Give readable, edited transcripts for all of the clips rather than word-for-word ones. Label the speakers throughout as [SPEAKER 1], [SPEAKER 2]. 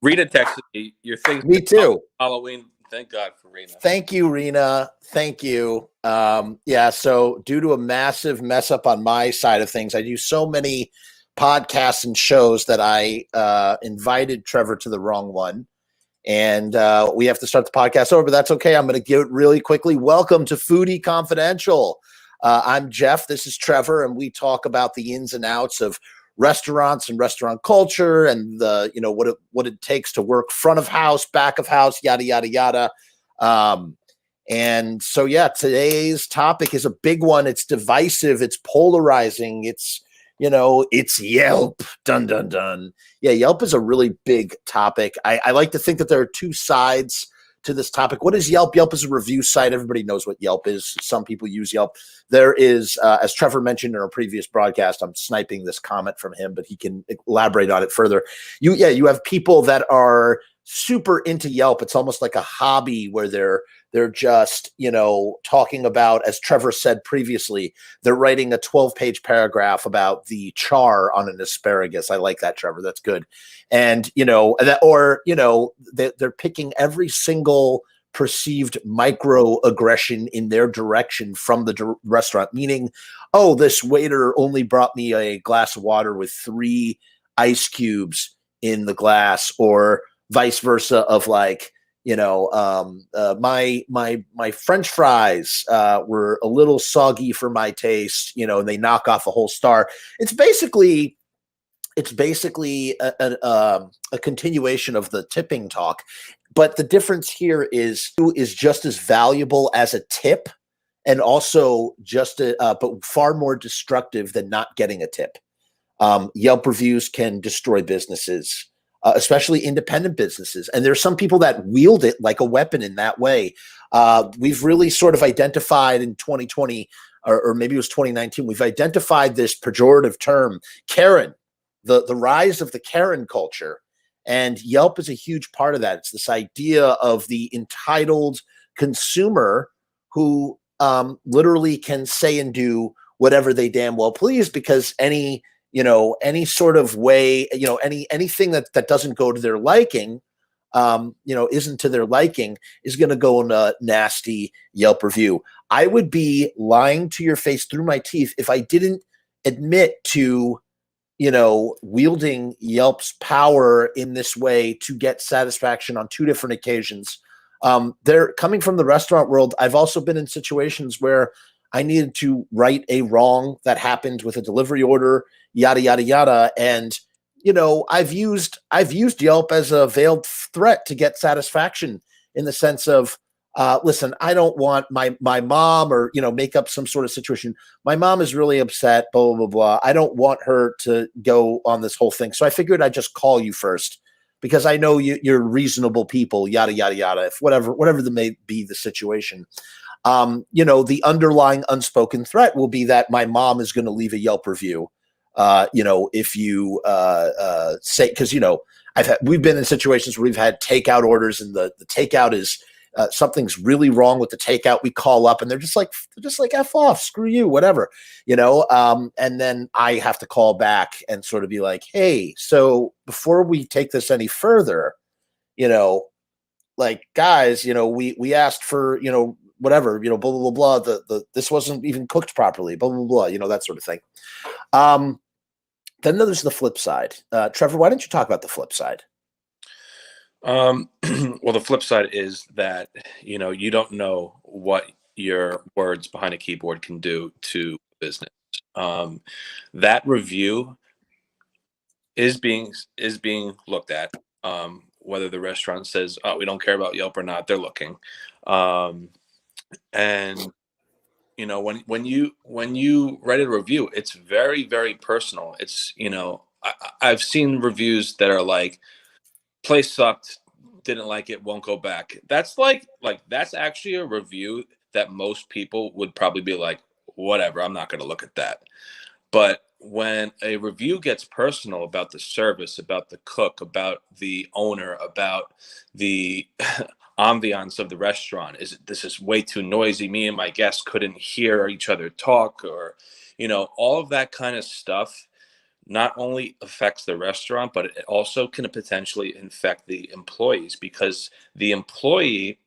[SPEAKER 1] Rena texted me. Your thing's
[SPEAKER 2] Me too.
[SPEAKER 1] Halloween. Thank God for Rena.
[SPEAKER 2] Thank you, Rena. Thank you. Yeah, so due to a massive mess up on my side of things, I do so many podcasts and shows that I invited Trevor to the wrong one. And we have to start the podcast over, but that's okay. I'm going to give it really quickly. Welcome to Foodie Confidential. I'm Jeff. This is Trevor, and we talk about the ins and outs of restaurants and restaurant culture, and the what it takes to work front of house, back of house, yada yada yada. And so yeah, today's topic is a big one. It's divisive. It's polarizing. It's Yelp. Dun dun dun. Yeah, Yelp is a really big topic. I like to think that there are two sides to this topic. What is Yelp? Yelp is a review site. Everybody knows what Yelp is. Some people use Yelp. There is, as Trevor mentioned in our previous broadcast, I'm sniping this comment from him, but he can elaborate on it further. You have people that are super into Yelp. It's almost like a hobby where they're just, talking about, as Trevor said previously, they're writing a 12-page paragraph about the char on an asparagus. I like that, Trevor. That's good. And, they're picking every single perceived microaggression in their direction from the restaurant, meaning, oh, this waiter only brought me a glass of water with 3 ice cubes in the glass, or vice versa of like, my French fries were a little soggy for my taste, and they knock off a whole star. It's basically a continuation of the tipping talk, but the difference here is just as valuable as a tip, and also but far more destructive than not getting a tip. Yelp reviews can destroy businesses. Especially independent businesses. And there's some people that wield it like a weapon in that way. We've really sort of identified in 2020, or maybe it was 2019, we've identified this pejorative term, Karen, the rise of the Karen culture. And Yelp is a huge part of that. It's this idea of the entitled consumer who literally can say and do whatever they damn well please, because any sort of way, anything that doesn't go to their liking, isn't to their liking, is going to go in a nasty Yelp review. I would be lying to your face through my teeth if I didn't admit to, wielding Yelp's power in this way to get satisfaction on 2 different occasions. They're coming from the restaurant world. I've also been in situations where I needed to right a wrong that happened with a delivery order, yada, yada, yada. And, I've used Yelp as a veiled threat to get satisfaction, in the sense of, listen, I don't want my mom, or, make up some sort of situation. My mom is really upset, blah, blah, blah, blah. I don't want her to go on this whole thing. So I figured I'd just call you first, because I know you're reasonable people, yada, yada, yada, if whatever the may be the situation. The underlying unspoken threat will be that my mom is going to leave a Yelp review. If you say, because we've been in situations where we've had takeout orders, and the takeout is something's really wrong with the takeout. We call up and they're just like F off, screw you, whatever, and then I have to call back and sort of be like, hey, so before we take this any further, like, guys, we asked for, whatever, blah, blah, blah, blah, this wasn't even cooked properly, blah, blah, blah, that sort of thing. Then there's the flip side. Trevor, why don't you talk about the flip side?
[SPEAKER 1] Well, the flip side is that, you don't know what your words behind a keyboard can do to business. That review is being looked at. Whether the restaurant says, oh, we don't care about Yelp or not, they're looking. And when you write a review, it's very, very personal. It's, I've seen reviews that are like, place sucked, didn't like it, won't go back. That's like that's actually a review that most people would probably be like, whatever, I'm not going to look at that. But when a review gets personal about the service, about the cook, about the owner, about the ambiance of the restaurant, this is way too noisy, me and my guests couldn't hear each other talk, or all of that kind of stuff, not only affects the restaurant, but it also can potentially infect the employees, because the employee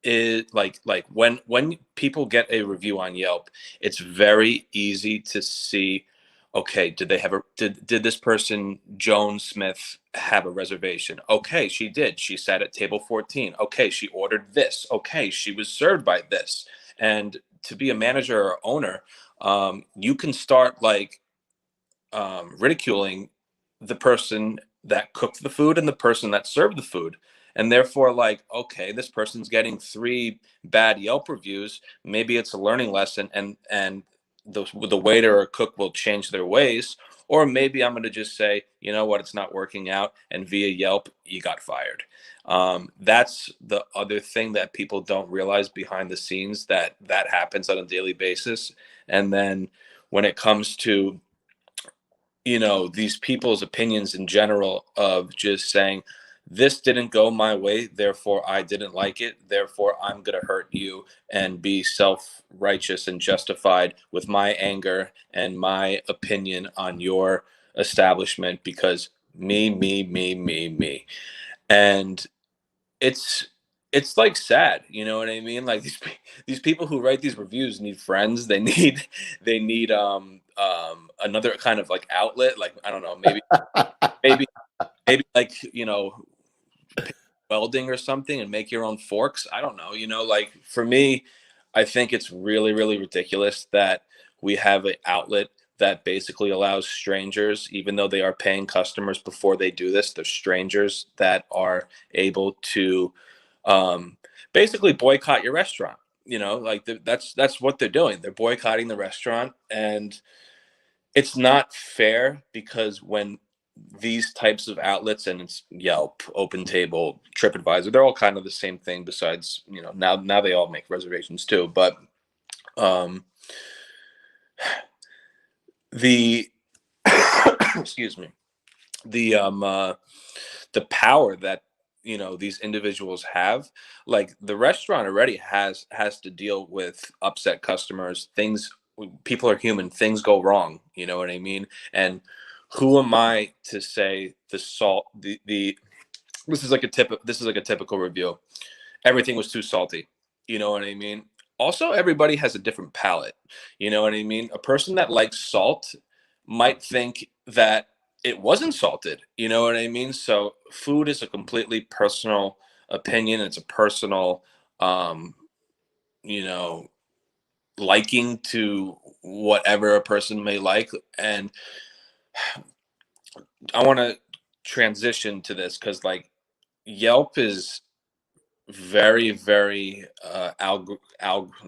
[SPEAKER 1] is like when people get a review on Yelp, it's very easy to see, okay, did they have a did this person Joan Smith have a reservation? Okay, she did. She sat at table 14. Okay, she ordered this. Okay, she was served by this. And to be a manager or owner, you can start like ridiculing the person that cooked the food and the person that served the food. And therefore, like, okay, this person's getting 3 bad Yelp reviews. Maybe it's a learning lesson, and the waiter or cook will change their ways. Or maybe I'm going to just say, you know what, it's not working out, and via Yelp, you got fired. That's the other thing that people don't realize behind the scenes, that happens on a daily basis. And then when it comes to these people's opinions in general, of just saying, this didn't go my way, therefore I didn't like it, therefore I'm going to hurt you, and be self-righteous and justified with my anger and my opinion on your establishment, because me. And it's it's like sad, you know what I mean? Like these people who write these reviews need friends. They need another kind of like outlet. Like, I don't know, maybe maybe like, welding or something, and make your own forks. I don't know. Like, for me, I think it's really, really ridiculous that we have an outlet that basically allows strangers, even though they are paying customers before they do this, they're strangers that are able to um, basically boycott your restaurant. Like, that's what they're doing. They're boycotting the restaurant, and it's not fair, because when these types of outlets, and it's Yelp, Open Table, TripAdvisor, they're all kind of the same thing. Besides, now they all make reservations too. But um, the excuse me, the power that these individuals have, like, the restaurant already has to deal with upset customers. Things People are human, things go wrong, you know what I mean? And who am I to say the salt the this is like a typical review: everything was too salty, you know what I mean? Also, everybody has a different palate, you know what I mean? A person that likes salt might think that it wasn't salted, you know what I mean? So food is a completely personal opinion. It's a personal um you know liking to whatever a person may like. And I want to transition to this, because, like, Yelp is very, very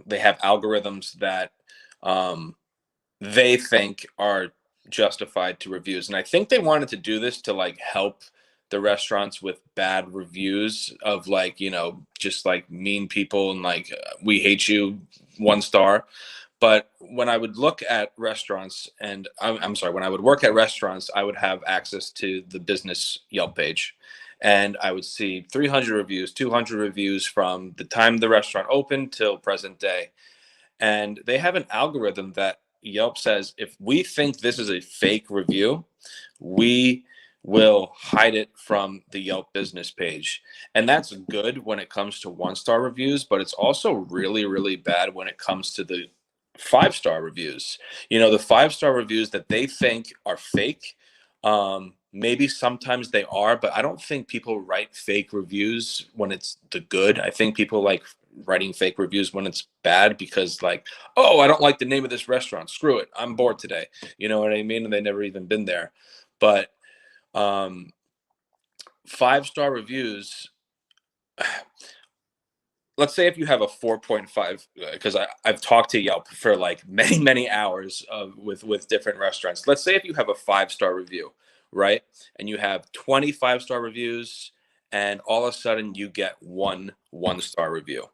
[SPEAKER 1] they have algorithms that um they think are justified to reviews. And I think they wanted to do this to, like, help the restaurants with bad reviews, of, like, just like mean people, and like, we hate you, 1 star. But when I would look at restaurants, and I'm sorry, when I would work at restaurants, I would have access to the business Yelp page. And I would see 300 reviews, 200 reviews from the time the restaurant opened till present day. And they have an algorithm that Yelp says, if we think this is a fake review, we will hide it from the Yelp business page. And that's good when it comes to 1 star reviews, but it's also really, really bad when it comes to the 5 star reviews. The 5 star reviews that they think are fake. Maybe sometimes they are, but I don't think people write fake reviews when it's the good. I think people like writing fake reviews when it's bad, because, like, oh, I don't like the name of this restaurant, screw it, I'm bored today, you know what I mean? And they never even been there. But um 5 star reviews, let's say if you have a 4.5, because I've talked to Yelp for like many, many hours with different restaurants. Let's say if you have a 5 star review, right? And you have 25 star reviews, and all of a sudden you get 1 1 star review.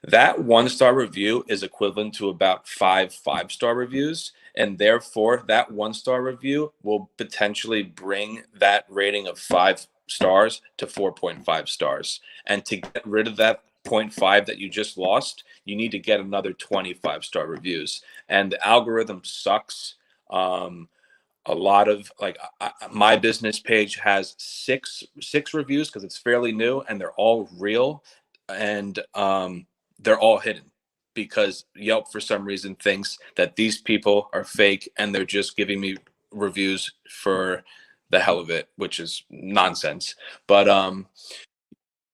[SPEAKER 1] That 1 star review is equivalent to about 5 5 star reviews. And therefore, that 1 star review will potentially bring that rating of 5 stars to 4.5 stars. And to get rid of that point 0.5 that you just lost, you need to get another 25 star reviews. And the algorithm sucks. a lot of like my business page has six reviews because it's fairly new and they're all real, and they're all hidden because Yelp for some reason thinks that these people are fake and they're just giving me reviews for the hell of it, which is nonsense. But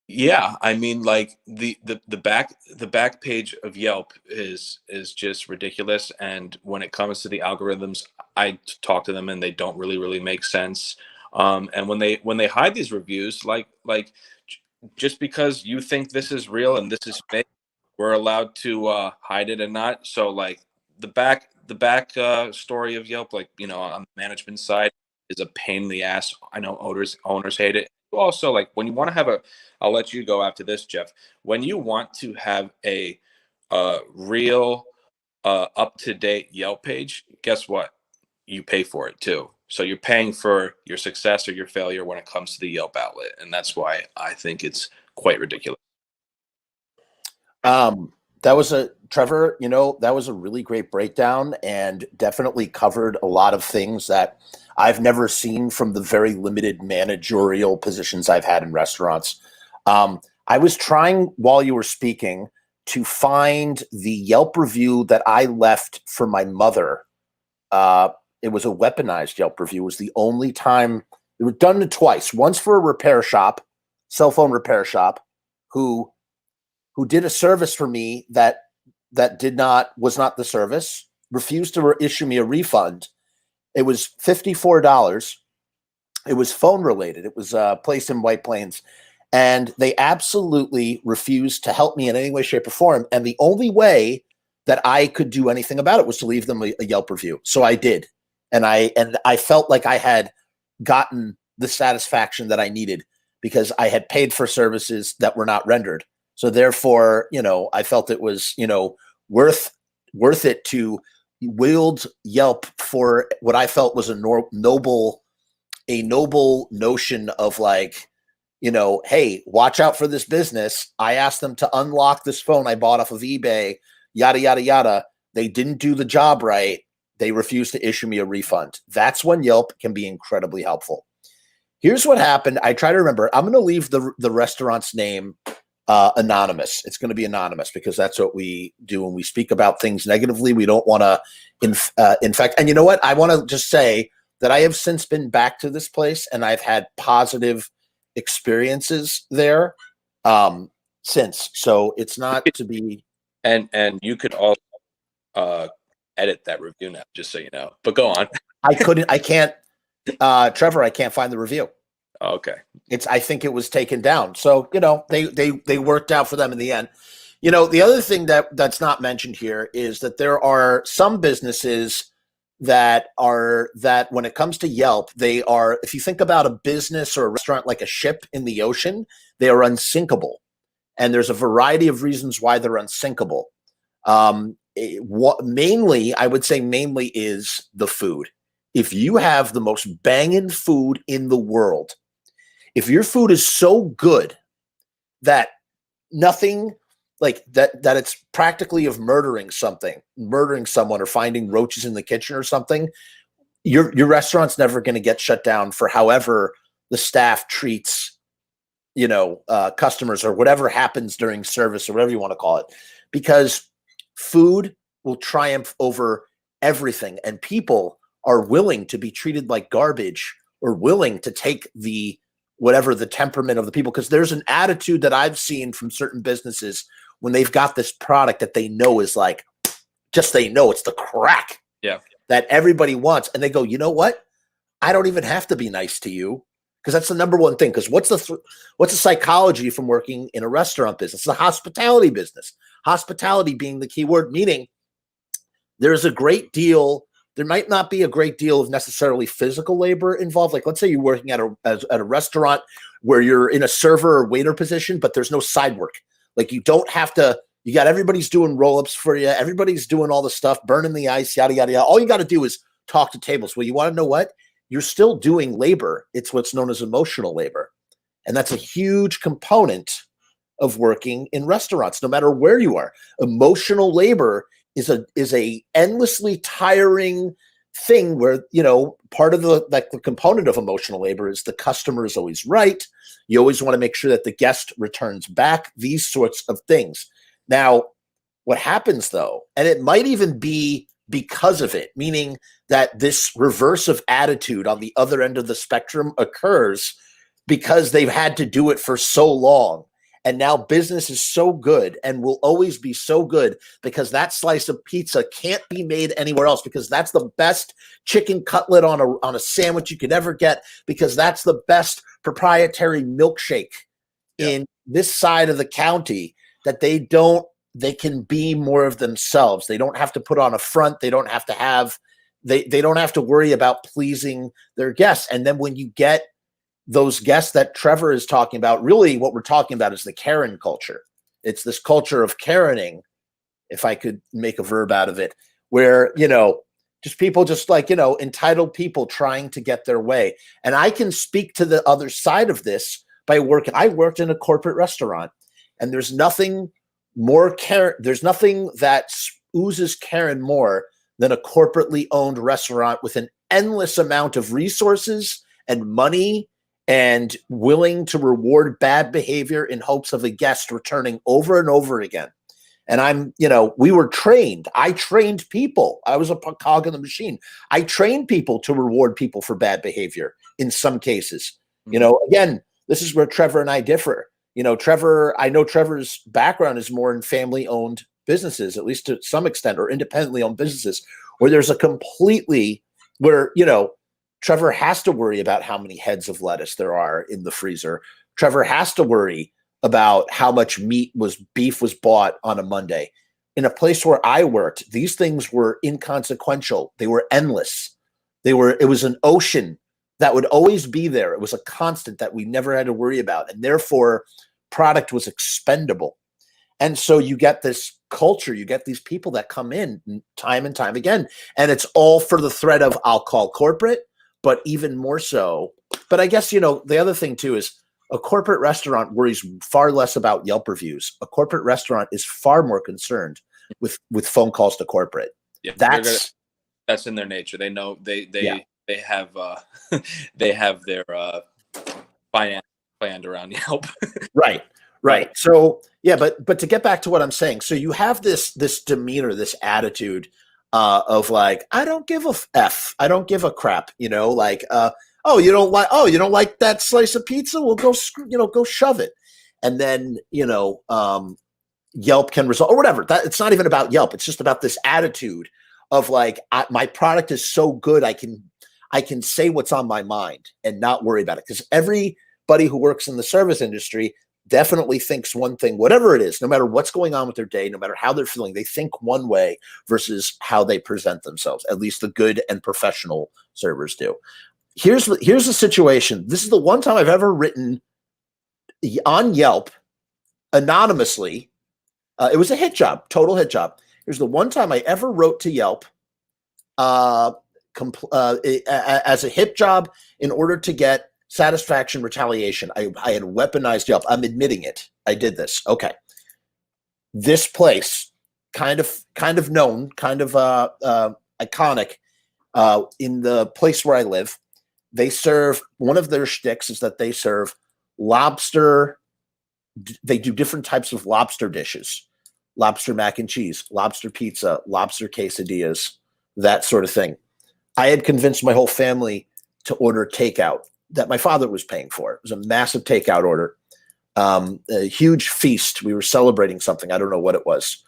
[SPEAKER 1] yeah, I mean, like the back page of Yelp is just ridiculous. And when it comes to the algorithms, I talk to them and they don't really make sense. And when they hide these reviews, just because you think this is real and this is fake, we're allowed to hide it and not. So like the back story of Yelp, like on the management side, is a pain in the ass. I know owners hate it. Also, like when you want to have a, I'll let you go after this, Jeff. When you want to have a real up to date Yelp page, guess what? You pay for it too. So you're paying for your success or your failure when it comes to the Yelp outlet, and that's why I think it's quite ridiculous.
[SPEAKER 2] That was a Trevor, that was a really great breakdown and definitely covered a lot of things that I've never seen from the very limited managerial positions I've had in restaurants. I was trying while you were speaking to find the Yelp review that I left for my mother. It was a weaponized Yelp review. It was the only time it was done twice. Once for a repair shop, cell phone repair shop, who did a service for me that was not the service, refused to issue me a refund. It was $54. It was phone related. It was a place in White Plains. And they absolutely refused to help me in any way, shape, or form. And the only way that I could do anything about it was to leave them a Yelp review. So I did. And I felt like I had gotten the satisfaction that I needed because I had paid for services that were not rendered. So therefore, I felt it was, worth it to wield Yelp for what I felt was a noble notion of like, hey, watch out for this business. I asked them to unlock this phone I bought off of eBay, yada, yada, yada. They didn't do the job right. They refused to issue me a refund. That's when Yelp can be incredibly helpful. Here's what happened. I try to remember. I'm going to leave the restaurant's name anonymous. It's going to be anonymous because that's what we do when we speak about things negatively. We don't want to infect. And you know what? I want to just say that I have since been back to this place and I've had positive experiences there since. So it's not to be.
[SPEAKER 1] And you could also edit that review now, just so you know. But go on.
[SPEAKER 2] I can't, Trevor, I can't find the review.
[SPEAKER 1] Okay.
[SPEAKER 2] I think it was taken down. So, they worked out for them in the end. The other thing that's not mentioned here is that there are some businesses that when it comes to Yelp, they are, if you think about a business or a restaurant like a ship in the ocean, they are unsinkable. And there's a variety of reasons why they're unsinkable. Mainly is the food. If you have the most banging food in the world, if your food is so good that nothing like that it's practically of murdering someone or finding roaches in the kitchen or something, your restaurant's never going to get shut down for however the staff treats, customers or whatever happens during service or whatever you want to call it, because food will triumph over everything. And people are willing to be treated like garbage or willing to take whatever the temperament of the people, because there's an attitude that I've seen from certain businesses when they've got this product that they know is like, they know it's the crack that everybody wants. And they go, you know what? I don't even have to be nice to you, because that's the number one thing. Because what's the psychology from working in a restaurant business? It's a hospitality business. Hospitality being the key word, meaning there's a great deal. There might not be a great deal of necessarily physical labor involved. Like, let's say you're working at a restaurant where you're in a server or waiter position, but there's no side work. Like, you don't have to. You got everybody's doing roll-ups for you. Everybody's doing all the stuff, burning the ice, yada, yada, yada. All you got to do is talk to tables. Well, you want to know what? You're still doing labor. It's what's known as emotional labor. And that's a huge component of working in restaurants, no matter where you are. Emotional labor is a endlessly tiring thing where, part of the component of emotional labor is the customer is always right. You always want to make sure that the guest returns back, these sorts of things. Now, what happens though, and it might even be because of it, meaning that this reverse of attitude on the other end of the spectrum occurs because they've had to do it for so long. And now business is so good and will always be so good because that slice of pizza can't be made anywhere else, because that's the best chicken cutlet on a sandwich you could ever get, because that's the best proprietary milkshake in this side of the county, that they can be more of themselves. They don't have to put on a front. They don't have to they don't have to worry about pleasing their guests. And then when you get those guests that Trevor is talking about, really what we're talking about is the Karen culture. It's this culture of Karening, if I could make a verb out of it, where, just people just like, entitled people trying to get their way. And I can speak to the other side of this by working. I worked in a corporate restaurant, and there's nothing more Karen. There's nothing that oozes Karen more than a corporately owned restaurant with an endless amount of resources and money and willing to reward bad behavior in hopes of a guest returning over and over again. And we were trained. I trained people. I was a cog in the machine. I trained people to reward people for bad behavior in some cases. Again, this is where Trevor and I differ. I know Trevor's background is more in family-owned businesses, at least to some extent, or independently owned businesses, where there's Trevor has to worry about how many heads of lettuce there are in the freezer. Trevor has to worry about how much beef was bought on a Monday. In a place where I worked, these things were inconsequential. They were endless. It was an ocean that would always be there. It was a constant that we never had to worry about. And therefore, product was expendable. And so you get this culture, you get these people that come in time and time again, and it's all for the threat of, I'll call corporate, but even more so. But I guess, the other thing too is a corporate restaurant worries far less about Yelp reviews. A corporate restaurant is far more concerned with phone calls to corporate.
[SPEAKER 1] Yeah, that's in their nature. They know they have they have their finance planned around Yelp.
[SPEAKER 2] Right. So but to get back to what I'm saying, so you have this demeanor, this attitude of like, I don't give a f, I don't give a crap, you don't like that slice of pizza? Well, go shove it. And then Yelp can resolve, or whatever. That it's not even about Yelp. It's just about this attitude of like, my product is so good, I can say what's on my mind and not worry about it. Because everybody who works in the service industry definitely thinks one thing, whatever it is, no matter what's going on with their day, no matter how they're feeling, they think one way versus how they present themselves. At least the good and professional servers do. Here's the situation. This is the one time I've ever written on Yelp anonymously. It was a hit job, total hit job. Here's the one time I ever wrote to Yelp as a hit job in order to get satisfaction retaliation. I had weaponized Yelp. I'm admitting it. I did this. Okay. This place, kind of known, kind of iconic in the place where I live. They serve, one of their shticks is that they serve lobster. They do different types of lobster dishes, lobster mac and cheese, lobster pizza, lobster quesadillas, that sort of thing. I had convinced my whole family to order takeout that my father was paying for. It was a massive takeout order, a huge feast. We were celebrating something. I don't know what it was.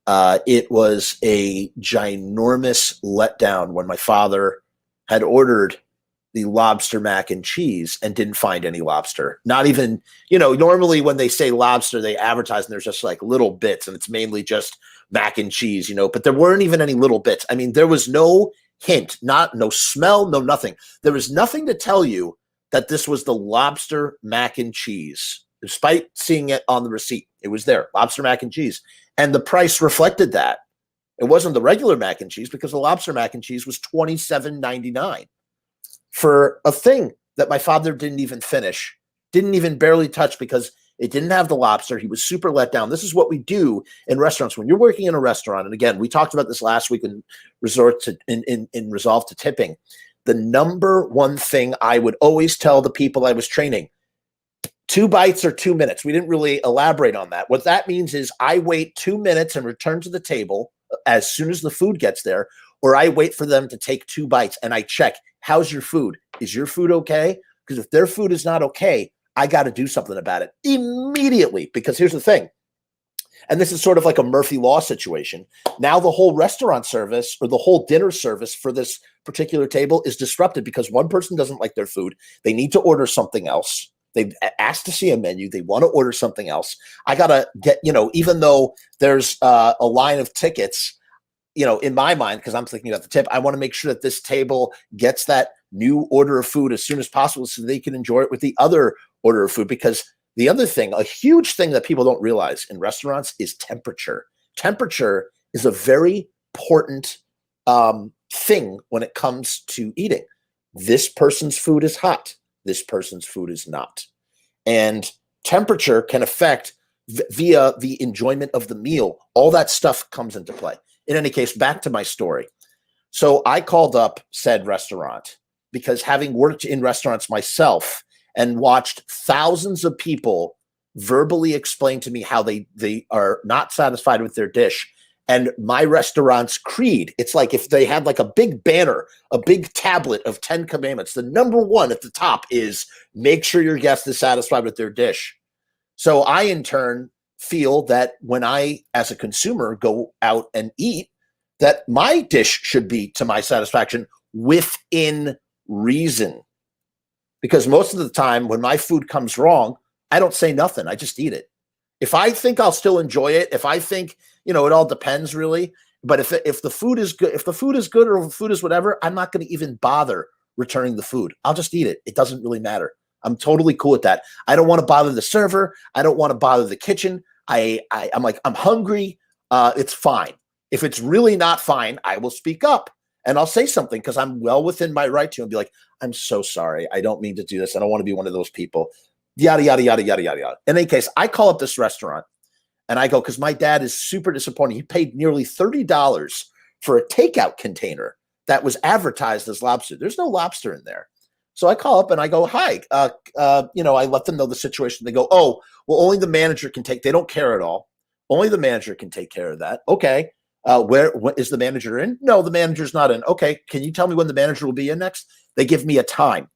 [SPEAKER 2] It was a ginormous letdown when my father had ordered the lobster mac and cheese and didn't find any lobster. Not even, normally when they say lobster, they advertise and there's just like little bits and it's mainly just mac and cheese, but there weren't even any little bits. I mean, there was no hint, no smell, no nothing. There was nothing to tell you that this was the lobster mac and cheese, despite seeing it on the receipt. It was there, lobster mac and cheese. And the price reflected that. It wasn't the regular mac and cheese because the lobster mac and cheese was $27.99 for a thing that my father didn't even finish, didn't even barely touch, because It didn't have the lobster. He was super let down. This is what we do in restaurants when you're working in a restaurant. And again, we talked about this last week in Resolve to Tipping. The number one thing I would always tell the people I was training, 2 bites or 2 minutes. We didn't really elaborate on that. What that means is I wait 2 minutes and return to the table as soon as the food gets there, or I wait for them to take 2 bites and I check, how's your food? Is your food okay? Because if their food is not okay, I got to do something about it immediately. Because here's the thing, and this is sort of like a Murphy Law situation. Now the whole restaurant service or the whole dinner service for this particular table is disrupted because one person doesn't like their food. They need to order something else. They've asked to see a menu. They want to order something else. I got to get, even though there's a line of tickets, in my mind, because I'm thinking about the tip, I want to make sure that this table gets that new order of food as soon as possible so they can enjoy it with the other order of food. Because the other thing, a huge thing that people don't realize in restaurants is temperature. Temperature is a very important thing when it comes to eating. This person's food is hot. This person's food is not. And temperature can affect via the enjoyment of the meal. All that stuff comes into play. In any case, back to my story. So I called up said restaurant because having worked in restaurants myself and watched thousands of people verbally explain to me how they are not satisfied with their dish. And my restaurant's creed, it's like if they had like a big banner, a big tablet of 10 commandments, the number one at the top is make sure your guest is satisfied with their dish. So I, in turn, feel that when I, as a consumer, go out and eat, that my dish should be to my satisfaction within reason. Because most of the time when my food comes wrong, I don't say nothing. I just eat it. If I think I'll still enjoy it, if I think, it all depends really. But if the food is good, or if the food is whatever, I'm not going to even bother returning the food. I'll just eat it. It doesn't really matter. I'm totally cool with that. I don't want to bother the server. I don't want to bother the kitchen. I'm like, I'm hungry. It's fine. If it's really not fine, I will speak up and I'll say something because I'm well within my right to and be like, I'm so sorry. I don't mean to do this. I don't want to be one of those people. Yada, yada, yada, yada, yada, yada. In any case, I call up this restaurant and I go, because my dad is super disappointed. He paid nearly $30 for a takeout container that was advertised as lobster. There's no lobster in there. So I call up and I go, hi, I let them know the situation. They go, oh, well, only the manager can they don't care at all. Only the manager can take care of that. Okay. What is the manager in? No, the manager's not in. Okay. Can you tell me when the manager will be in next? They give me a time.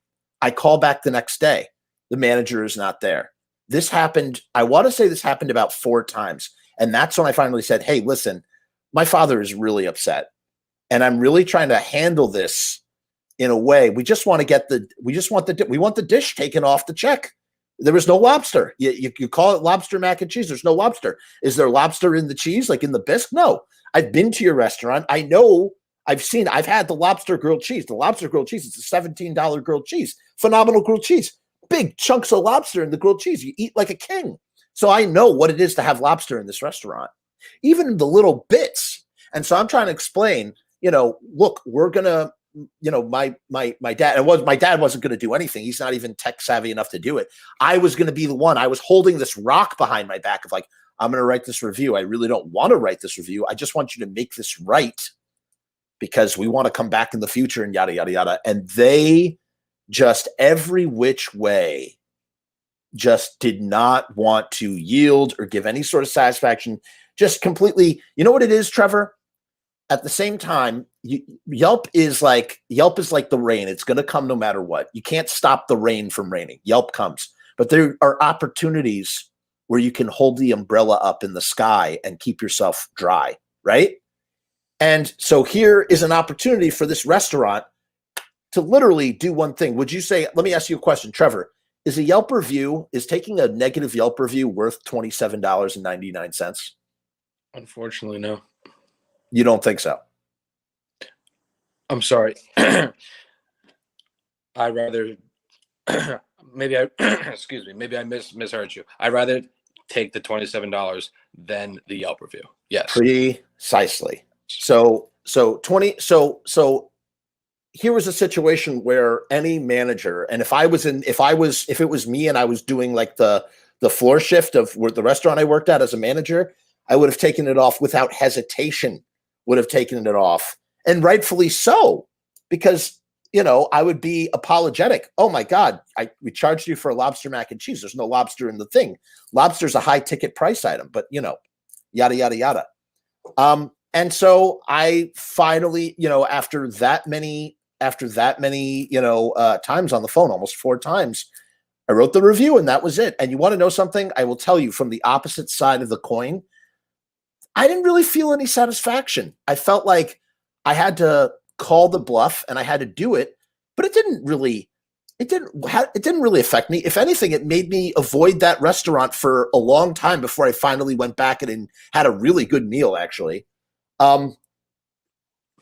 [SPEAKER 2] I call back the next day. The manager is not there. This happened. I want to say this happened about 4 times. And that's when I finally said, hey, listen, my father is really upset and I'm really trying to handle this in a way. We want the dish taken off the check. There was no lobster. You call it lobster mac and cheese. There's no lobster. Is there lobster in the cheese, like in the bisque? No. I've been to your restaurant. I know. I've had the lobster grilled cheese. The lobster grilled cheese, it's a $17 grilled cheese. Phenomenal grilled cheese. Big chunks of lobster in the grilled cheese. You eat like a king. So I know what it is to have lobster in this restaurant, even the little bits. And so I'm trying to explain, look, we're going to, my dad, my dad wasn't going to do anything. He's not even tech savvy enough to do it. I was going to be the one. I was holding this rock behind my back of like, I'm going to write this review. I really don't want to write this review. I just want you to make this right because we want to come back in the future and yada, yada, yada. And they just every which way just did not want to yield or give any sort of satisfaction. Just completely, you know what it is, Trevor? At the same time, Yelp is like the rain. It's going to come no matter what. You can't stop the rain from raining. Yelp comes. But there are opportunities where you can hold the umbrella up in the sky and keep yourself dry, right? And so here is an opportunity for this restaurant to literally do one thing. Would you say, let me ask you a question, Trevor, is taking a negative Yelp review worth $27.99?
[SPEAKER 1] Unfortunately, no.
[SPEAKER 2] You don't think so?
[SPEAKER 1] I'm sorry. I'd rather excuse me, maybe I misheard you. I'd rather take the $27 than the Yelp review. Yes.
[SPEAKER 2] Precisely. So here was a situation where any manager, and if it was me and I was doing like the the floor shift of where the restaurant I worked at as a manager, I would have taken it off without hesitation, would have taken it off. And rightfully so, because, I would be apologetic. Oh my God, we charged you for a lobster mac and cheese. There's no lobster in the thing. Lobster's a high ticket price item, but yada, yada, yada. And so I finally, after that many, times on the phone, almost 4 times, I wrote the review and that was it. And you want to know something? I will tell you from the opposite side of the coin, I didn't really feel any satisfaction. I felt like I had to call the bluff and I had to do it, but it didn't really affect me. If anything, it made me avoid that restaurant for a long time before I finally went back and had a really good meal, actually. And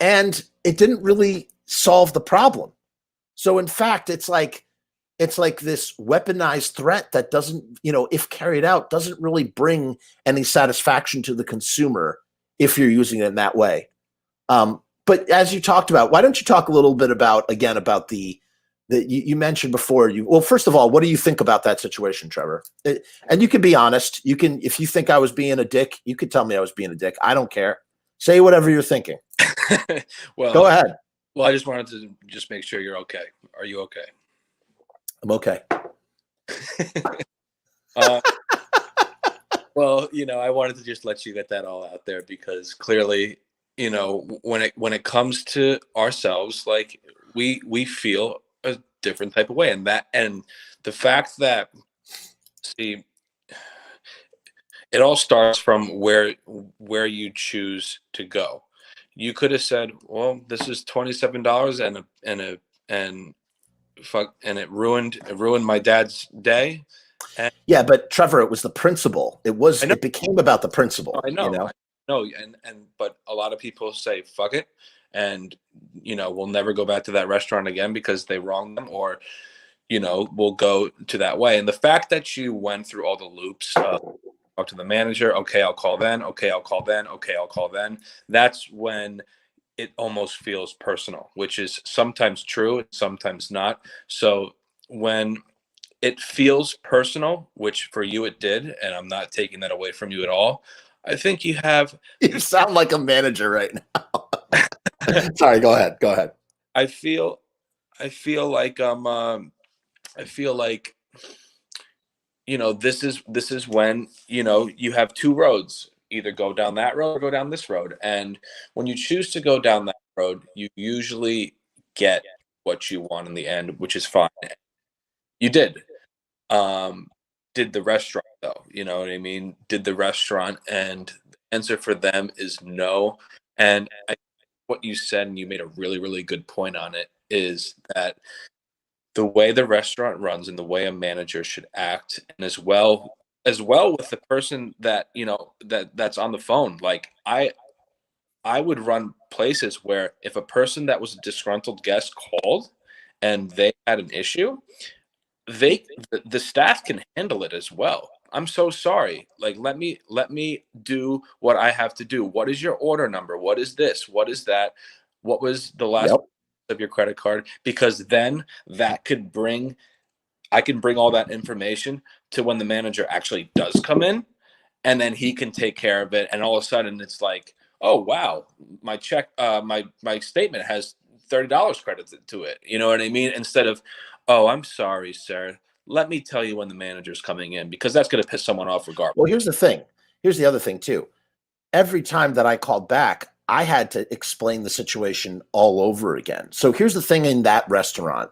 [SPEAKER 2] it didn't really solve the problem. So in fact, it's like this weaponized threat that doesn't, if carried out, doesn't really bring any satisfaction to the consumer if you're using it in that way. But as you talked about, why don't you talk a little bit about the you mentioned before well, first of all, what do you think about that situation, Trevor? And you can be honest. If you think I was being a dick, you could tell me I was being a dick. I don't care. Say whatever you're thinking.
[SPEAKER 1] Well,
[SPEAKER 2] go ahead.
[SPEAKER 1] Well, I just wanted to just make sure you're okay. Are you okay?
[SPEAKER 2] I'm okay.
[SPEAKER 1] Well, I wanted to just let you get that all out there because clearly, when it comes to ourselves, like we feel a different type of way, and the fact that, see, it all starts from where you choose to go. You could have said, "Well, this is $27 and it ruined my dad's day." And
[SPEAKER 2] yeah, but Trevor, it was the principle. It became about the principle.
[SPEAKER 1] I know. But a lot of people say, "Fuck it," and we'll never go back to that restaurant again because they wronged them, or we'll go to that way. And the fact that you went through all the loops, talk to the manager, okay, I'll call then, okay, I'll call then, okay, I'll call then. That's when it almost feels personal, which is sometimes true, sometimes not. So when it feels personal, which for you it did, and I'm not taking that away from you at all, I think you
[SPEAKER 2] sound like a manager right now. Sorry, go ahead.
[SPEAKER 1] I feel like I feel like this is when you have 2 roads, either go down that road or go down this road. And when you choose to go down that road, you usually get what you want in the end, which is fine. You did. Did the restaurant though? You know what I mean? Did the restaurant, and the answer for them is no. And what you said, and you made a really, really good point on it, is that the way the restaurant runs and the way a manager should act, and as well with the person that that's on the phone. Like I would run places where if a person that was a disgruntled guest called and they had an issue, the staff can handle it as well. I'm so sorry. Like, let me do what I have to do. What is your order number? What is this? What is that? What was the last of your credit card? Because then I can bring all that information to when the manager actually does come in, and then he can take care of it. And all of a sudden it's like, oh wow, my check, my statement has $30 credited to it. You know what I mean? Instead of, oh, I'm sorry, sir, let me tell you when the manager's coming in, because that's going to piss someone off regardless.
[SPEAKER 2] Well, here's the thing. Here's the other thing too. Every time that I called back, I had to explain the situation all over again. So here's the thing in that restaurant,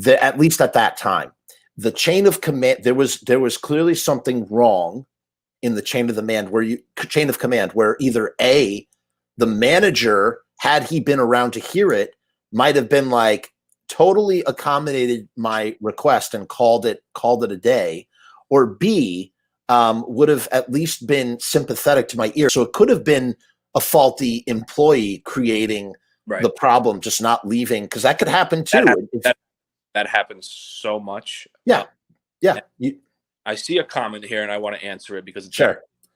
[SPEAKER 2] at least at that time, the chain of command, there was clearly something wrong in the chain of command where either A, the manager, had he been around to hear it, might have been like totally accommodated my request and called it a day, or B, would have at least been sympathetic to my ear. So it could have been a faulty employee creating the problem, just not leaving, because that could happen too.
[SPEAKER 1] That happens so much.
[SPEAKER 2] Yeah.
[SPEAKER 1] I see a comment here and I want to answer it because it's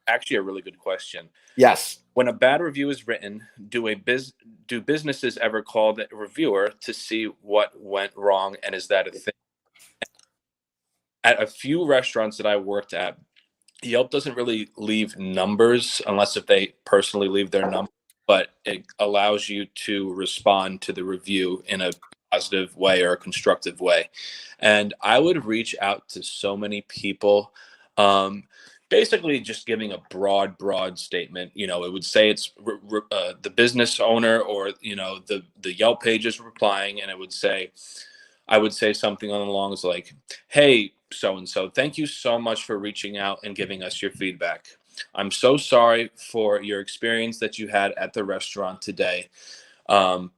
[SPEAKER 1] actually a really good question.
[SPEAKER 2] Yes.
[SPEAKER 1] When a bad review is written, do businesses ever call the reviewer to see what went wrong, and is that a thing? at a few restaurants that I worked at, Yelp doesn't really leave numbers unless if they personally leave their number, but it allows you to respond to the review in a positive way or a constructive way. And I would reach out to so many people, um, basically just giving a broad statement. It would say it's the business owner, or the Yelp page is replying, and I would say something along the lines like, "Hey, so and so, thank you so much for reaching out and giving us your feedback. I'm so sorry for your experience that you had at the restaurant today.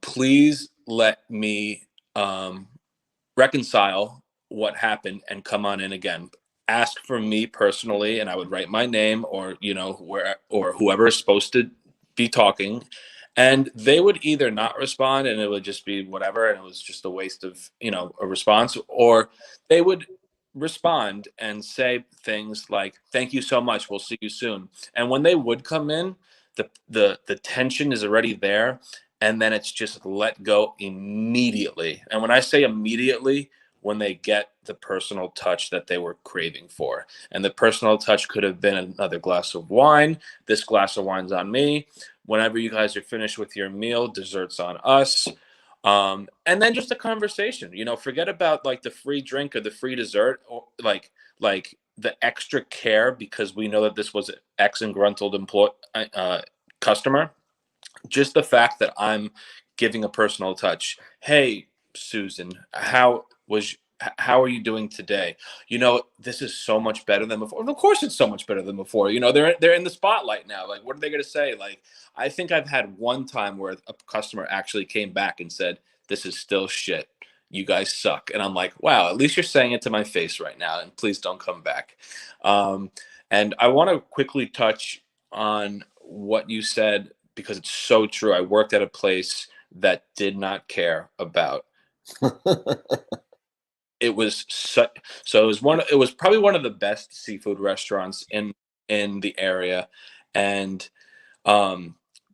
[SPEAKER 1] Please let me reconcile what happened and come on in again. Ask for me personally, and I would write my name, or where, or whoever is supposed to be talking, and they would either not respond and it would just be whatever, and it was just a waste of a response, or they would respond and say things like, thank you so much, we'll see you soon. And when they would come in, the tension is already there, and then it's just let go immediately. And when I say immediately, when they get the personal touch that they were craving for. And the personal touch could have been another glass of wine. This glass of wine's on me. Whenever you guys are finished with your meal, dessert's on us. And then just a conversation. Forget about like the free drink or the free dessert, or like the extra care, because we know that this was an ex and gruntled customer. Just the fact that I'm giving a personal touch. Hey, Susan, how are you doing today? This is so much better than before. Of course, it's so much better than before. They're in the spotlight now. Like, what are they going to say? Like, I think I've had one time where a customer actually came back and said, "This is still shit. You guys suck." And I'm like, wow, at least you're saying it to my face right now, and please don't come back. Um, and I want to quickly touch on what you said, because it's so true. I worked at a place that did not care about. It was so it was probably one of the best seafood restaurants in the area, and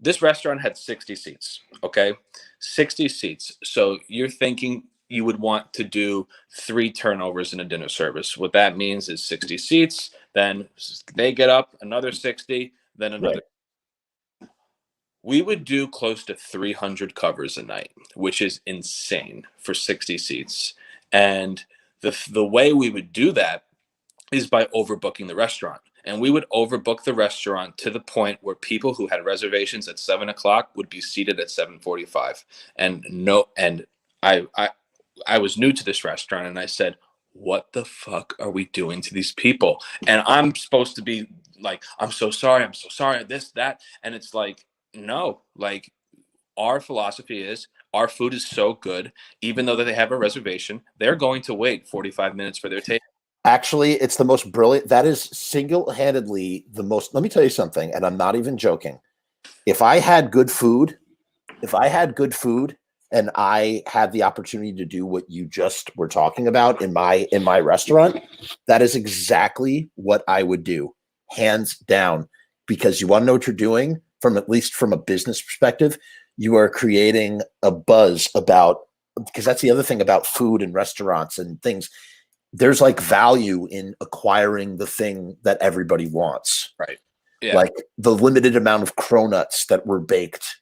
[SPEAKER 1] this restaurant had 60 seats. Okay, 60 seats. So you're thinking you would want to do 3 turnovers in a dinner service. What that means is 60 seats, then they get up, another 60, then another.
[SPEAKER 2] Right.
[SPEAKER 1] We would do close to 300 covers a night, which is insane for 60 seats. And the way we would do that is by overbooking the restaurant. And we would overbook the restaurant to the point where people who had reservations at 7 o'clock would be seated at 7:45. And no, and I I was new to this restaurant, and I said, "What the fuck are we doing to these people?" And I'm supposed to be like, I'm so sorry, this, that. And it's like, no, like, our philosophy is our food is so good, even though that they have a reservation, they're going to wait 45 minutes for their table.
[SPEAKER 2] Actually, it's the most brilliant. That is single-handedly the most. Let me tell you something, and I'm not even joking. If I had good food, if I had good food and I had the opportunity to do what you just were talking about in my restaurant, that is exactly what I would do, hands down. Because you want to know what you're doing, from at least from a business perspective, you are creating a buzz about, because that's the other thing about food and restaurants and things. There's like value in acquiring the thing that everybody wants.
[SPEAKER 1] Right. Yeah.
[SPEAKER 2] Like the limited amount of cronuts that were baked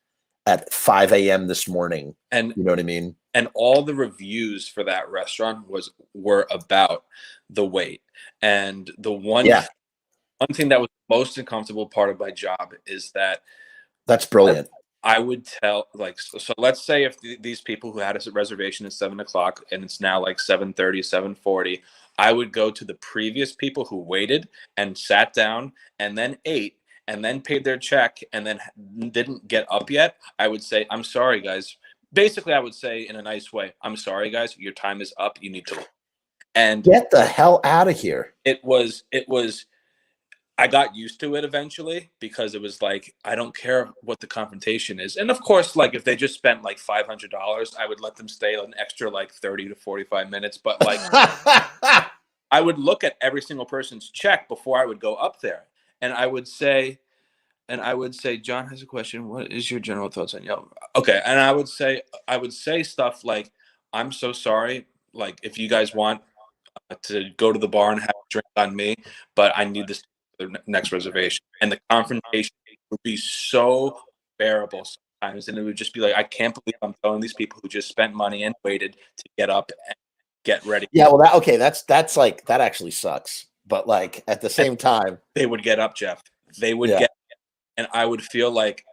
[SPEAKER 2] at 5 a.m. this morning.
[SPEAKER 1] And
[SPEAKER 2] You know what I mean?
[SPEAKER 1] and all the reviews for that restaurant were about the wait. And the
[SPEAKER 2] Yeah,
[SPEAKER 1] one thing that was the most uncomfortable part of my job is that
[SPEAKER 2] that's brilliant.
[SPEAKER 1] I would tell, like, so let's say if these people who had a reservation at 7 o'clock and it's now like 7:30, 7:40, I would go to the previous people who waited and sat down and then ate and then paid their check and then didn't get up yet. I would say, I'm sorry, guys. Basically, I would say in a nice way, I'm sorry, guys, your time is up. You need to leave. And
[SPEAKER 2] Get the hell out of here.
[SPEAKER 1] it was I got used to it eventually, because it was like, I don't care what the confrontation is. And of course, like, if they just spent like $500, I would let them stay an extra like 30 to 45 minutes. But like, I would look at every single person's check before I would go up there. And I would say, John has a question. What is your general thoughts on Yelp? Okay. And I would say stuff like, I'm so sorry. Like, if you guys want, to go to the bar and have a drink on me, but I need this for the next reservation. And the confrontation would be so bearable sometimes. And it would just be like, I can't believe I'm telling these people who just spent money and waited to get up and get ready.
[SPEAKER 2] Yeah, well, that's like that actually sucks. But like at the
[SPEAKER 1] And
[SPEAKER 2] same time,
[SPEAKER 1] they would get up, Jeff. They would
[SPEAKER 2] yeah.
[SPEAKER 1] get, and I would feel like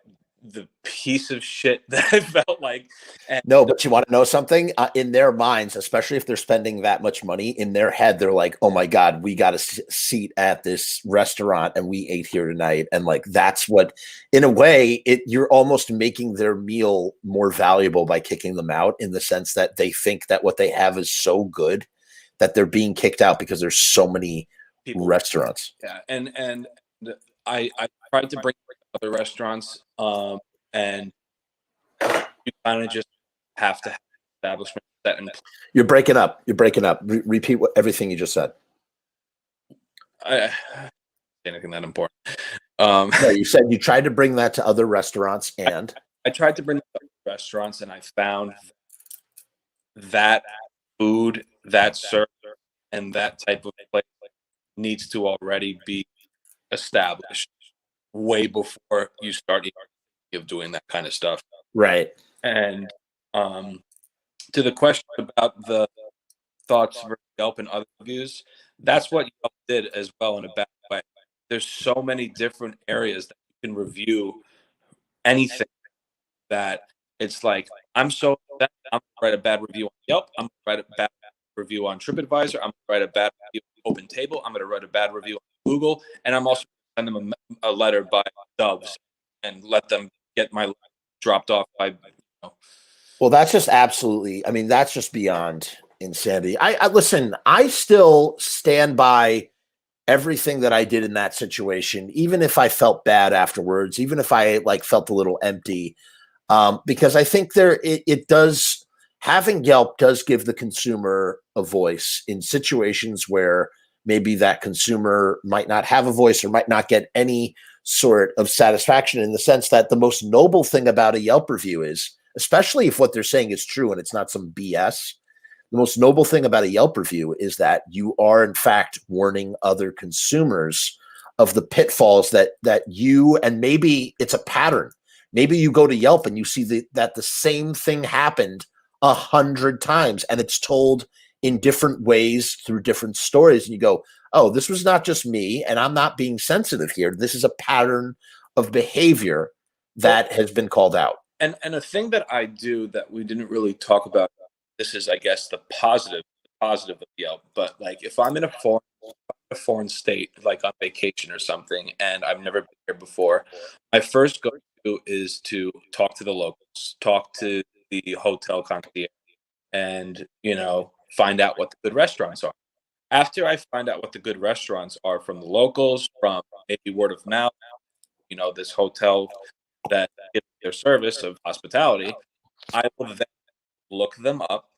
[SPEAKER 1] the piece of shit that I felt like. And
[SPEAKER 2] No, but you want to know something? In their minds, especially if they're spending that much money, in their head, they're like, "Oh my God, we got a seat at this restaurant, and we ate here tonight." And like that's what, in a way, you're almost making their meal more valuable by kicking them out, in the sense that they think that what they have is so good that they're being kicked out because there's so many
[SPEAKER 1] people,
[SPEAKER 2] restaurants.
[SPEAKER 1] yeah, and I tried to bring other restaurants, and you kind of just have to have establishment set in place.
[SPEAKER 2] You're breaking up. You're breaking up. Repeat everything you just said.
[SPEAKER 1] Anything that important.
[SPEAKER 2] No, you said you tried to bring that to other restaurants, and
[SPEAKER 1] I tried to bring it to other restaurants, and I found that food, that service, and that type of place needs to already be established way before you start of doing that kind of stuff.
[SPEAKER 2] right.
[SPEAKER 1] And to the question about the thoughts for Yelp and other reviews, that's what Yelp did as well in a bad way. There's so many different areas that you can review anything that it's like, I'm so upset, I'm gonna write a bad review on Yelp, I'm gonna write a bad review on TripAdvisor, I'm gonna write a bad review on Open Table, I'm gonna write a bad review on Google, and I'm also gonna send them a letter by Doves and let them get my dropped off by,
[SPEAKER 2] Well, that's just absolutely. I mean, that's just beyond insanity. I listen. I still stand by everything that I did in that situation, even if I felt bad afterwards, even if I like felt a little empty, because I think it does, having Yelp does give the consumer a voice in situations where maybe that consumer might not have a voice or might not get any sort of satisfaction, in the sense that the most noble thing about a Yelp review is, especially if what they're saying is true and it's not some BS, the most noble thing about a Yelp review is that you are in fact warning other consumers of the pitfalls that you, and maybe it's a pattern. Maybe you go to Yelp and you see that the same thing happened 100 times, and it's told in different ways through different stories. And you go, oh, this was not just me, and I'm not being sensitive here. This is a pattern of behavior that has been called out.
[SPEAKER 1] And a thing that I do that we didn't really talk about, this is, I guess, the positive of Yelp. But like, if I'm in a foreign state, like on vacation or something, and I've never been here before, my first go to is to talk to the locals, talk to the hotel concierge, and find out what the good restaurants are. After I find out what the good restaurants are from the locals, from maybe word of mouth, this hotel that gives their service of hospitality, I will then look them up.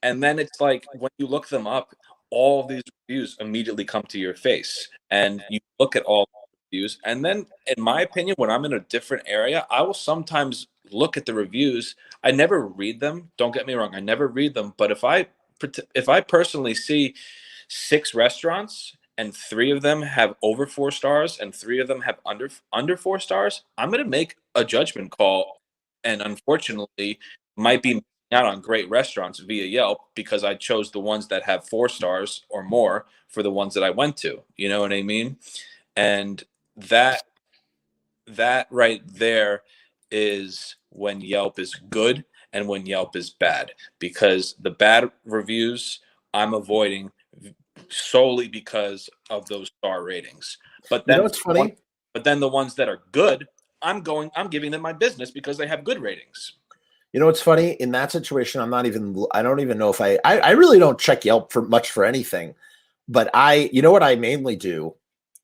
[SPEAKER 1] And then it's like, when you look them up, all of these reviews immediately come to your face. And you look at all the reviews. And then, in my opinion, when I'm in a different area, I will sometimes look at the reviews. I never read them. Don't get me wrong. I never read them. But if I personally see 6 restaurants and 3 of them have over 4 stars and 3 of them have under 4 stars, I'm going to make a judgment call, and unfortunately might be out on great restaurants via Yelp because I chose the ones that have 4 stars or more for the ones that I went to. You know what I mean? And that right there is when Yelp is good and when Yelp is bad, because the bad reviews I'm avoiding solely because of those star ratings. But
[SPEAKER 2] You know
[SPEAKER 1] then
[SPEAKER 2] what's funny?
[SPEAKER 1] the ones that are good, I'm giving them my business because they have good ratings.
[SPEAKER 2] You know what's funny? In that situation, I don't even know if I really don't check Yelp for anything. But you know what I mainly do?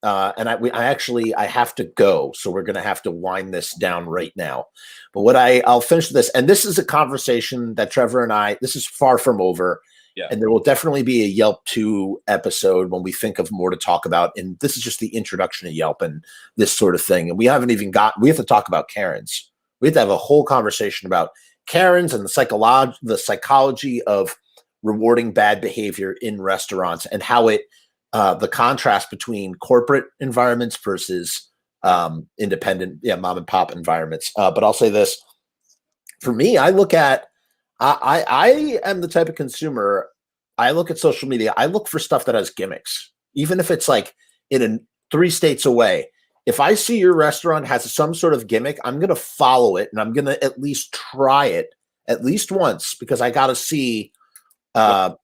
[SPEAKER 2] And I have to go. So we're going to have to wind this down right now. But I'll finish this. And this is a conversation that Trevor and this is far from over.
[SPEAKER 1] Yeah.
[SPEAKER 2] And there will definitely be a Yelp 2 episode when we think of more to talk about. And this is just the introduction to Yelp and this sort of thing. And we have to talk about Karens. We have to have a whole conversation about Karens and the psychology of rewarding bad behavior in restaurants and how it the contrast between corporate environments versus independent, mom and pop environments. But I'll say this: for me, I am the type of consumer. I look at social media. I look for stuff that has gimmicks, even if it's like in 3 states away. If I see your restaurant has some sort of gimmick, I'm going to follow it and I'm going to at least try it at least once because I got to see. I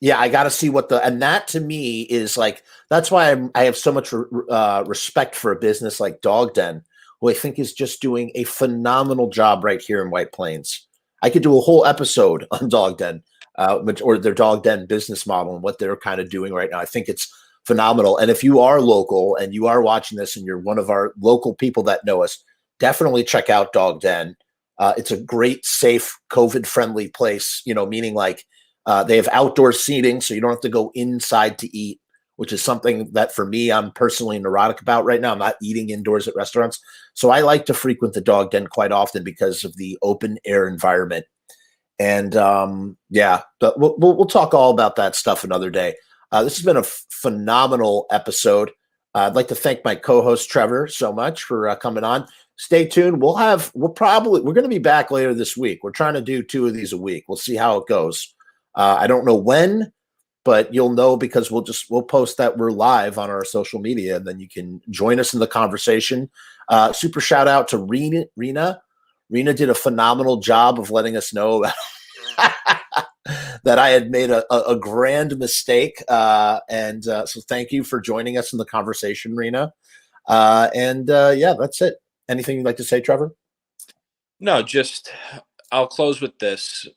[SPEAKER 2] got to see and that to me is like, that's why I have so much respect for a business like Dog Den, who I think is just doing a phenomenal job right here in White Plains. I could do a whole episode on Dog Den, or their Dog Den business model and what they're kind of doing right now. I think it's phenomenal. And if you are local and you are watching this and you're one of our local people that know us, definitely check out Dog Den. It's a great, safe, COVID-friendly place, meaning like they have outdoor seating, so you don't have to go inside to eat, which is something that for me, I'm personally neurotic about right now. I'm not eating indoors at restaurants. So I like to frequent the Dog Den quite often because of the open air environment. And but we'll talk all about that stuff another day. This has been a phenomenal episode. I'd like to thank my co-host Trevor so much for coming on. Stay tuned. We're going to be back later this week. We're trying to do 2 of these a week. We'll see how it goes. I don't know when, but you'll know because we'll post that we're live on our social media, and then you can join us in the conversation. Super shout out to Rena. Rena did a phenomenal job of letting us know that I had made a grand mistake. So thank you for joining us in the conversation, Rena. That's it. Anything you'd like to say, Trevor?
[SPEAKER 1] No, I'll close with this.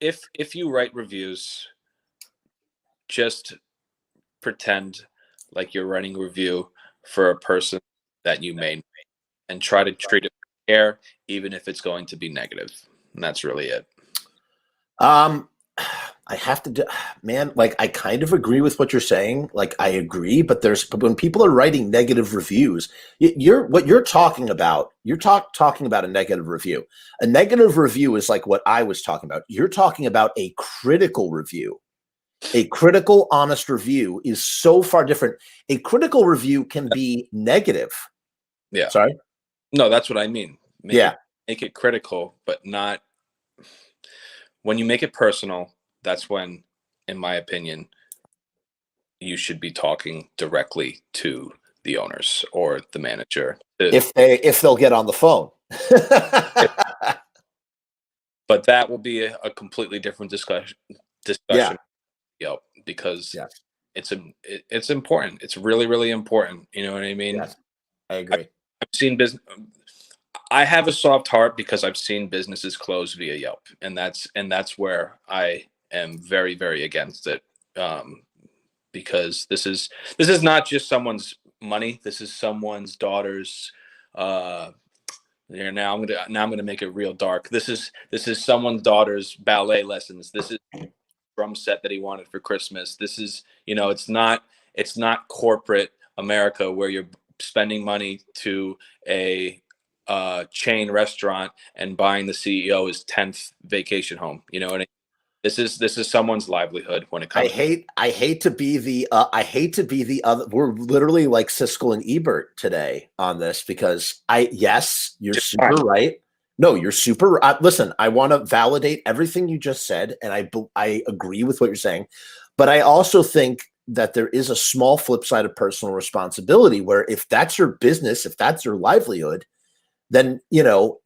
[SPEAKER 1] If you write reviews, just pretend like you're writing a review for a person that you may know, and try to treat it with care, even if it's going to be negative. And that's really it.
[SPEAKER 2] I have to like, I kind of agree with what you're saying. Like, I agree, but when people are writing negative reviews, what you're talking about, talking about a negative review. A negative review is like what I was talking about. You're talking about a critical review. A critical, honest review is so far different. A critical review can be negative.
[SPEAKER 1] Yeah.
[SPEAKER 2] Sorry?
[SPEAKER 1] No, that's what I mean. Make it critical, but not when you make it personal. That's when, in my opinion, you should be talking directly to the owners or the manager.
[SPEAKER 2] If they'll get on the phone.
[SPEAKER 1] But that will be a completely different discussion. Yelp, because it's important. It's really, really important. You know what I mean?
[SPEAKER 2] Yes, I agree.
[SPEAKER 1] I've seen business. I have a soft heart because I've seen businesses close via Yelp, and that's where I am very, very against it. Because this is not just someone's money. This is someone's daughter's. Now I'm gonna make it real dark. This is someone's daughter's ballet lessons. This is drum set that he wanted for Christmas. This is, it's not corporate America where you're spending money to a chain restaurant and buying the CEO's 10th vacation home. You know what I mean? This is someone's livelihood when it comes.
[SPEAKER 2] I hate to be the other. We're literally like Siskel and Ebert today on this because you're super right. No, you're super. Listen, I want to validate everything you just said, and I agree with what you're saying, but I also think that there is a small flip side of personal responsibility where if that's your business, if that's your livelihood, then within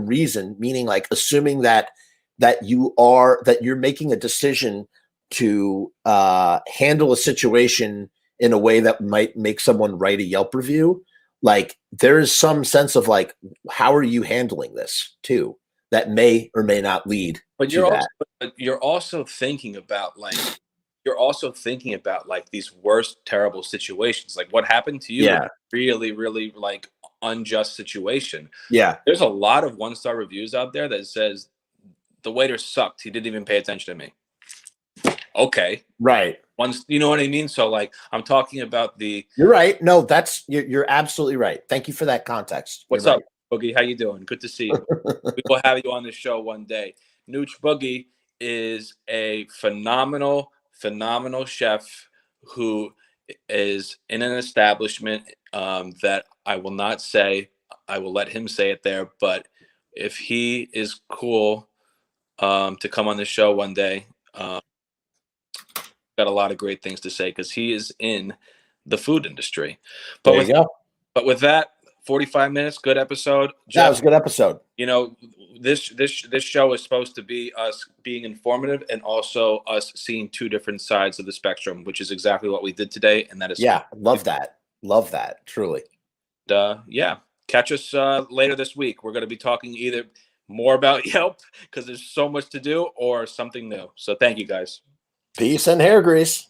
[SPEAKER 2] reason, meaning like assuming that you're making a decision to handle a situation in a way that might make someone write a Yelp review. Like there is some sense of like, how are you handling this too? That may or may not lead.
[SPEAKER 1] But you're also thinking about like these worst terrible situations. Like what happened to you?
[SPEAKER 2] Yeah.
[SPEAKER 1] Really, really like unjust situation.
[SPEAKER 2] Yeah.
[SPEAKER 1] There's a lot of 1-star reviews out there that says the waiter sucked. He didn't even pay attention to me. Okay.
[SPEAKER 2] Right.
[SPEAKER 1] You know what I mean? So like I'm talking about
[SPEAKER 2] You're right. No, you're absolutely right. Thank you for that context.
[SPEAKER 1] What's up? Boogie, how you doing? Good to see you. We will have you on the show one day. Nooch Boogie is a phenomenal chef who is in an establishment that I will not say. I will let him say it there. But if he is cool to come on the show one day, got a lot of great things to say because he is in the food industry. But
[SPEAKER 2] There you go.
[SPEAKER 1] with that, 45 minutes, good episode.
[SPEAKER 2] That
[SPEAKER 1] Jeff,
[SPEAKER 2] was a good episode.
[SPEAKER 1] you know, this show is supposed to be us being informative and also us seeing two different sides of the spectrum, which is exactly what we did today. And that is
[SPEAKER 2] love that. Love that. Truly.
[SPEAKER 1] Yeah. Catch us later this week. We're going to be talking either more about Yelp because there's so much to do or something new. So thank you guys.
[SPEAKER 2] Peace and hair grease.